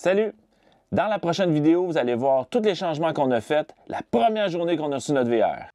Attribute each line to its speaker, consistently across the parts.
Speaker 1: Salut! Dans la prochaine vidéo, vous allez voir tous les changements qu'on a faits la première journée qu'on a reçu notre VR.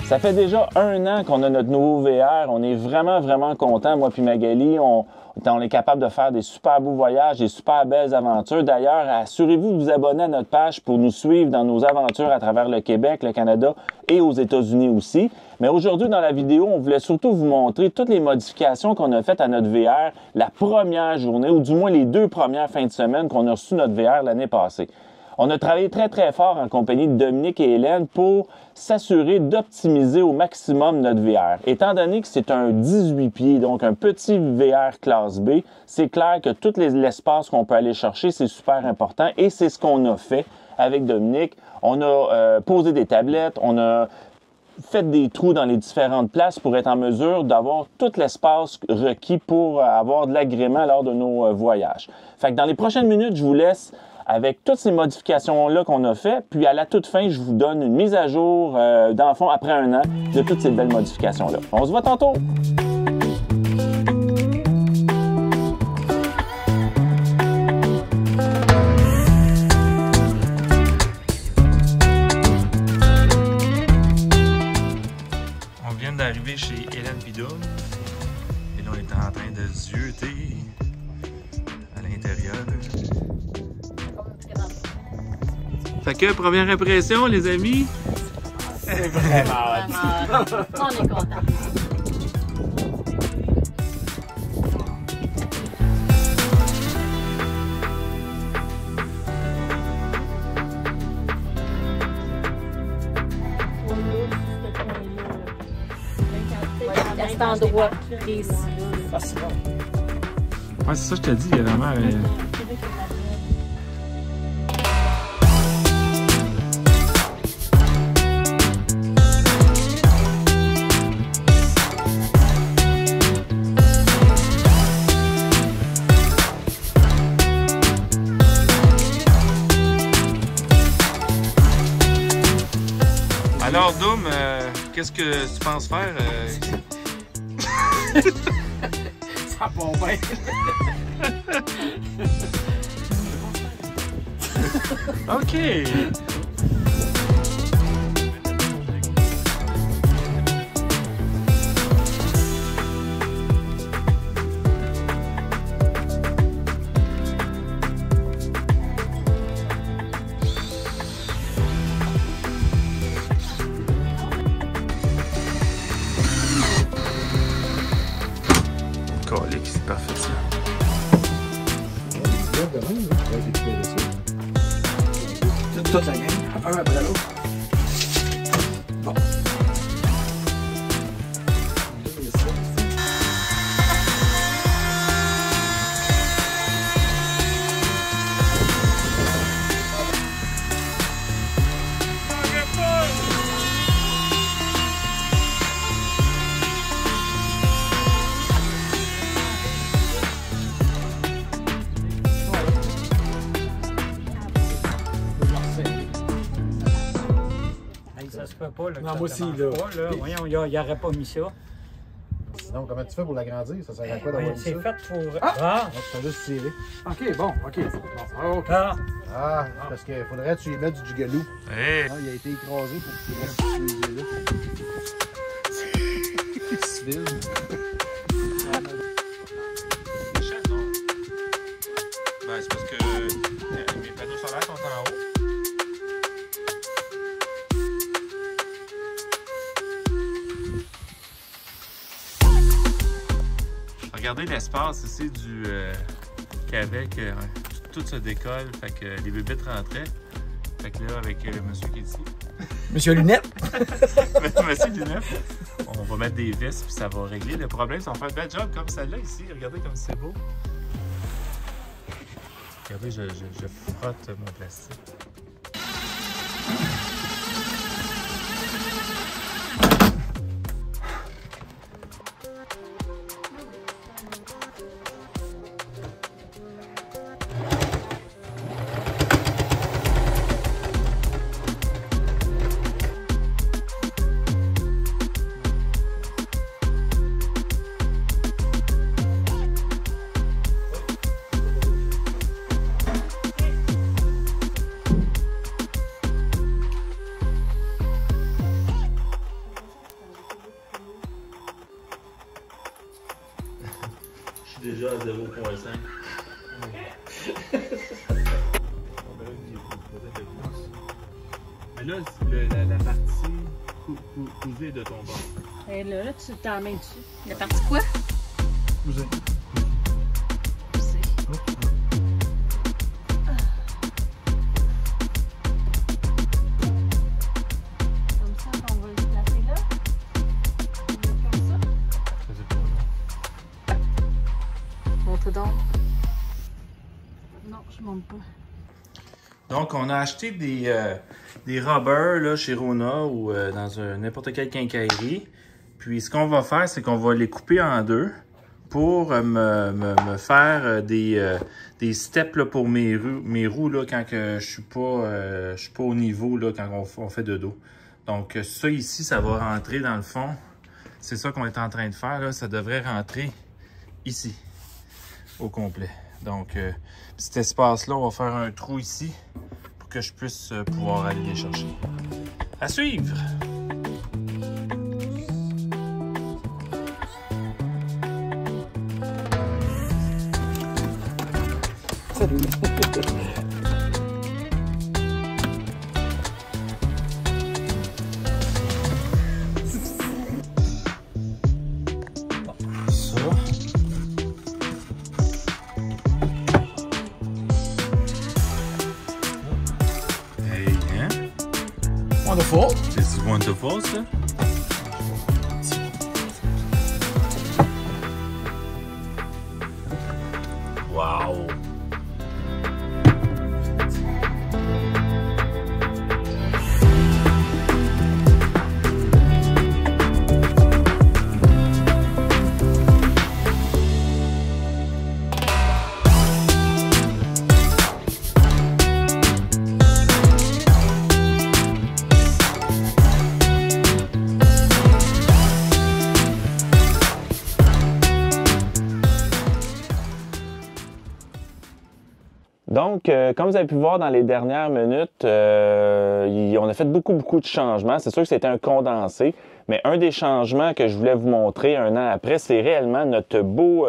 Speaker 1: Ça fait déjà 1 an qu'on a notre nouveau VR. On est vraiment contents, moi puis Magali. On est capable de faire des super beaux voyages, des super belles aventures. D'ailleurs, assurez-vous de vous abonner à notre page pour nous suivre dans nos aventures à travers le Québec, le Canada et aux États-Unis aussi. Mais aujourd'hui, dans la vidéo, on voulait surtout vous montrer toutes les modifications qu'on a faites à notre VR la première journée, ou du moins les 2 premières fins de semaine qu'on a reçu notre VR l'année passée. On a travaillé très fort en compagnie de Dominique et Hélène pour s'assurer d'optimiser au maximum notre VR. Étant donné que c'est un 18 pieds, donc un petit VR classe B, c'est clair que tout l'espace qu'on peut aller chercher, c'est super important et c'est ce qu'on a fait avec Dominique. On a posé des tablettes, on a fait des trous dans les différentes places pour être en mesure d'avoir tout l'espace requis pour avoir de l'agrément lors de nos voyages. Fait que dans les prochaines minutes, je vous laisse avec toutes ces modifications-là qu'on a fait, puis à la toute fin, je vous donne une mise à jour, dans le fond, après 1 an, de toutes ces belles modifications-là. On se voit tantôt!
Speaker 2: On vient d'arriver chez Hélène Pidoum, et là on est en train de zioter à l'intérieur. Fait que, première impression, les amis?
Speaker 3: C'est vraiment on est contents. À cet endroit précis.
Speaker 2: Ah, c'est bon. Ouais, c'est ça, je te dis, il y a vraiment. Alors, Doom, qu'est-ce que tu penses faire?
Speaker 4: Ça va bien.
Speaker 2: OK! C'est parfait ça.
Speaker 4: Toute la gang, un après l'autre. Bon.
Speaker 5: Ça se peut pas, là.
Speaker 4: Non, moi aussi, là.
Speaker 5: Voyons, il n'aurait pas mis ça.
Speaker 4: Sinon, comment tu fais pour l'agrandir? Ça sert à quoi d'avoir mis ça?
Speaker 5: C'est fait pour.
Speaker 4: Ah! Tu fais juste tirer. OK, bon, OK. Bon, OK. Ah, parce qu'il faudrait que tu y mettes du galou.
Speaker 2: Hey.
Speaker 4: Ah, il a été écrasé pour qu'il reste utilisé là. Civil.
Speaker 2: Ben, c'est parce que mes panneaux solaires sont en haut. Regardez l'espace ici qu'avec tout se décolle, fait que les bébites rentraient. Fait que là, avec le monsieur qui est ici.
Speaker 4: Monsieur Lunette!
Speaker 2: Monsieur Lunette, on va mettre des vis puis ça va régler. Le problème, c'est qu'on fait un bel job comme celle-là ici. Regardez comme c'est beau. Regardez, je frotte mon plastique. déjà à 0.5. Mais là, la partie cousée de ton bord.
Speaker 3: Et là, tu t'en mets dessus. La partie quoi?
Speaker 4: Vous êtes.
Speaker 3: Poussée. Comme ça, on va le placer là. Comme ça. Montre donc. Non, je monte pas.
Speaker 2: Donc, on a acheté des rubbers là, chez Rona ou dans n'importe quelle quincaillerie. Puis, ce qu'on va faire, c'est qu'on va les couper en deux pour me faire des steps là, pour mes roues là, quand que je suis pas au niveau là, quand on fait de dos. Donc, ça ici, ça va rentrer dans le fond. C'est ça qu'on est en train de faire. Là. Ça devrait rentrer ici, au complet. Donc, cet espace-là, on va faire un trou ici pour que je puisse pouvoir aller les chercher. À suivre!
Speaker 4: Wonderful.
Speaker 2: This is wonderful, ça. Wow!
Speaker 1: Donc, comme vous avez pu voir dans les dernières minutes, on a fait beaucoup de changements. C'est sûr que c'était un condensé, mais un des changements que je voulais vous montrer un an après, c'est réellement notre beau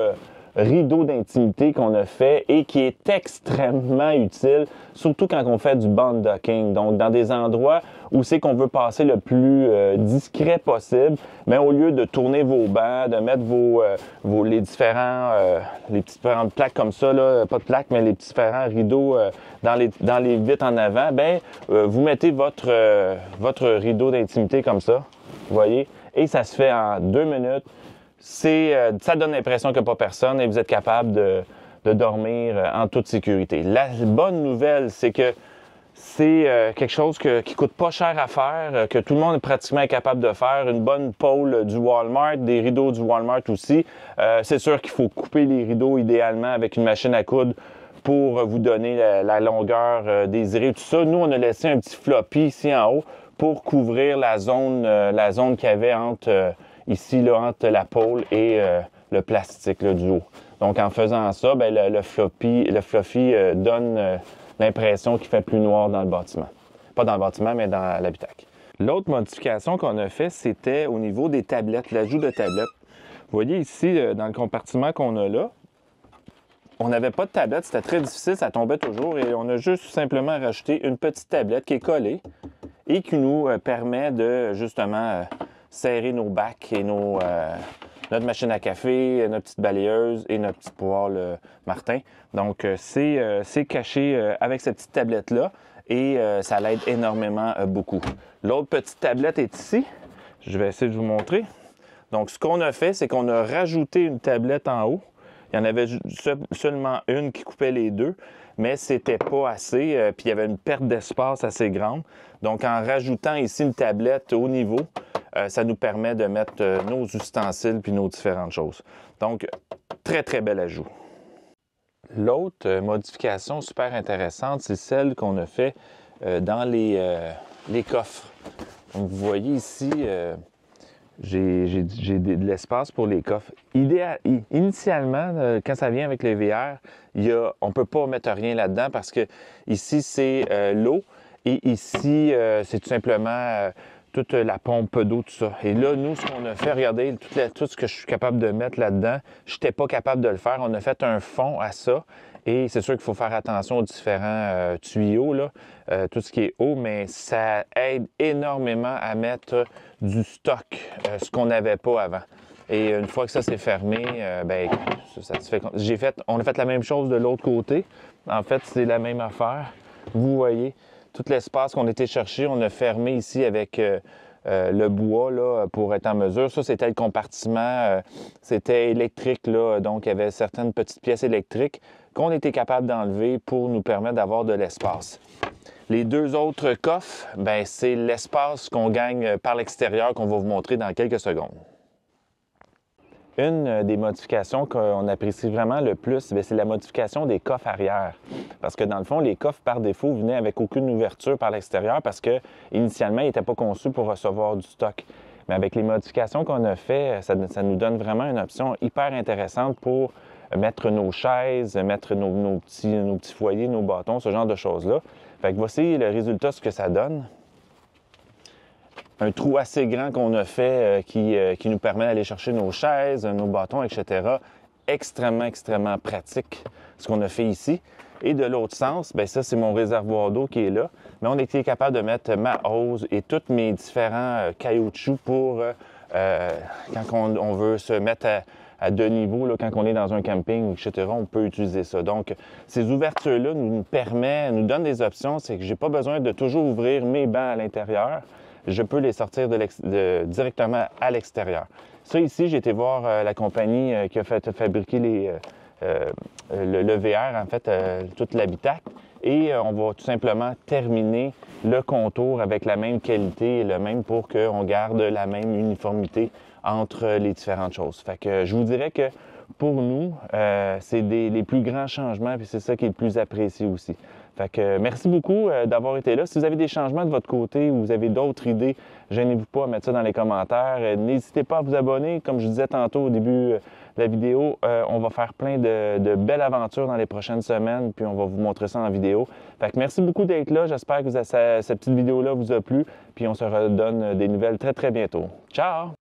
Speaker 1: rideau d'intimité qu'on a fait et qui est extrêmement utile, surtout quand on fait du bond docking. Donc, dans des endroits où c'est qu'on veut passer le plus discret possible, mais au lieu de tourner vos bancs, de mettre les différentes plaques comme ça, là, pas de plaques, mais les différents rideaux dans les vitres en avant, ben vous mettez votre rideau d'intimité comme ça, vous voyez, et ça se fait en 2 minutes. Ça donne l'impression qu'il n'y a pas personne et vous êtes capable de dormir en toute sécurité. La bonne nouvelle, c'est que c'est quelque chose qui ne coûte pas cher à faire, que tout le monde est pratiquement capable de faire. Une bonne pôle du Walmart, des rideaux du Walmart aussi. C'est sûr qu'il faut couper les rideaux idéalement avec une machine à coudre pour vous donner la longueur désirée. Tout ça, nous, on a laissé un petit floppy ici en haut pour couvrir la zone qu'il y avait entre... ici, là, entre la pôle et le plastique là, du haut. Donc, en faisant ça, ben, le fluffy donne l'impression qu'il fait plus noir dans le bâtiment. Pas dans le bâtiment, mais dans l'habitacle. L'autre modification qu'on a fait, c'était au niveau des tablettes, l'ajout de tablettes. Vous voyez ici, dans le compartiment qu'on a là, on n'avait pas de tablette, c'était très difficile, ça tombait toujours et on a juste simplement rajouté une petite tablette qui est collée et qui nous permet de, justement, serrer nos bacs et notre machine à café, notre petite balayeuse et notre petit poêle Martin. Donc, c'est caché avec cette petite tablette-là et ça l'aide énormément beaucoup. L'autre petite tablette est ici. Je vais essayer de vous montrer. Donc, ce qu'on a fait, c'est qu'on a rajouté une tablette en haut. Il y en avait seulement une qui coupait les deux, mais c'était pas assez. Puis, il y avait une perte d'espace assez grande. Donc, en rajoutant ici une tablette au niveau, ça nous permet de mettre nos ustensiles puis nos différentes choses. Donc, très bel ajout. L'autre modification super intéressante, c'est celle qu'on a fait dans les coffres. Donc, vous voyez ici, j'ai de l'espace pour les coffres. Initialement, quand ça vient avec les VR, on ne peut pas mettre rien là-dedans parce que ici, c'est l'eau et ici, c'est tout simplement... toute la pompe d'eau, tout ça. Et là, nous, ce qu'on a fait, regardez, tout ce que je suis capable de mettre là-dedans, je n'étais pas capable de le faire. On a fait un fond à ça. Et c'est sûr qu'il faut faire attention aux différents tuyaux, là, tout ce qui est eau, mais ça aide énormément à mettre du stock, ce qu'on n'avait pas avant. Et une fois que ça s'est fermé, ben, ça se fait. On a fait la même chose de l'autre côté. En fait, c'est la même affaire. Vous voyez, tout l'espace qu'on était chercher, on a fermé ici avec le bois là, pour être en mesure. Ça, c'était le compartiment, c'était électrique, là, donc il y avait certaines petites pièces électriques qu'on était capable d'enlever pour nous permettre d'avoir de l'espace. Les deux autres coffres, ben, c'est l'espace qu'on gagne par l'extérieur qu'on va vous montrer dans quelques secondes. Une des modifications qu'on apprécie vraiment le plus, c'est la modification des coffres arrière. Parce que dans le fond, les coffres par défaut venaient avec aucune ouverture par l'extérieur parce qu'initialement, ils n'étaient pas conçus pour recevoir du stock. Mais avec les modifications qu'on a fait, ça nous donne vraiment une option hyper intéressante pour mettre nos chaises, mettre nos petits foyers, nos bâtons, ce genre de choses-là. Fait que voici le résultat, ce que ça donne. Un trou assez grand qu'on a fait qui nous permet d'aller chercher nos chaises, nos bâtons, etc. Extrêmement, extrêmement pratique, ce qu'on a fait ici. Et de l'autre sens, bien ça, c'est mon réservoir d'eau qui est là. Mais on était capable de mettre ma hose et tous mes différents caoutchoucs pour quand on veut se mettre à deux niveaux, là, quand on est dans un camping, etc., on peut utiliser ça. Donc, ces ouvertures-là nous donnent des options. C'est que j'ai pas besoin de toujours ouvrir mes bancs à l'intérieur. Je peux les sortir directement à l'extérieur. Ça, ici, j'ai été voir la compagnie qui a fait fabriquer le VR, en fait, tout l'habitacle. Et on va tout simplement terminer le contour avec la même qualité et le même pour qu'on garde la même uniformité entre les différentes choses. Fait que je vous dirais que pour nous, c'est les plus grands changements, puis c'est ça qui est le plus apprécié aussi. Fait que merci beaucoup d'avoir été là. Si vous avez des changements de votre côté ou vous avez d'autres idées, gênez-vous pas à mettre ça dans les commentaires. N'hésitez pas à vous abonner. Comme je vous disais tantôt au début de la vidéo, on va faire plein de belles aventures dans les prochaines semaines, puis on va vous montrer ça en vidéo. Fait que merci beaucoup d'être là. J'espère que cette petite vidéo-là vous a plu, puis on se redonne des nouvelles très, très bientôt. Ciao!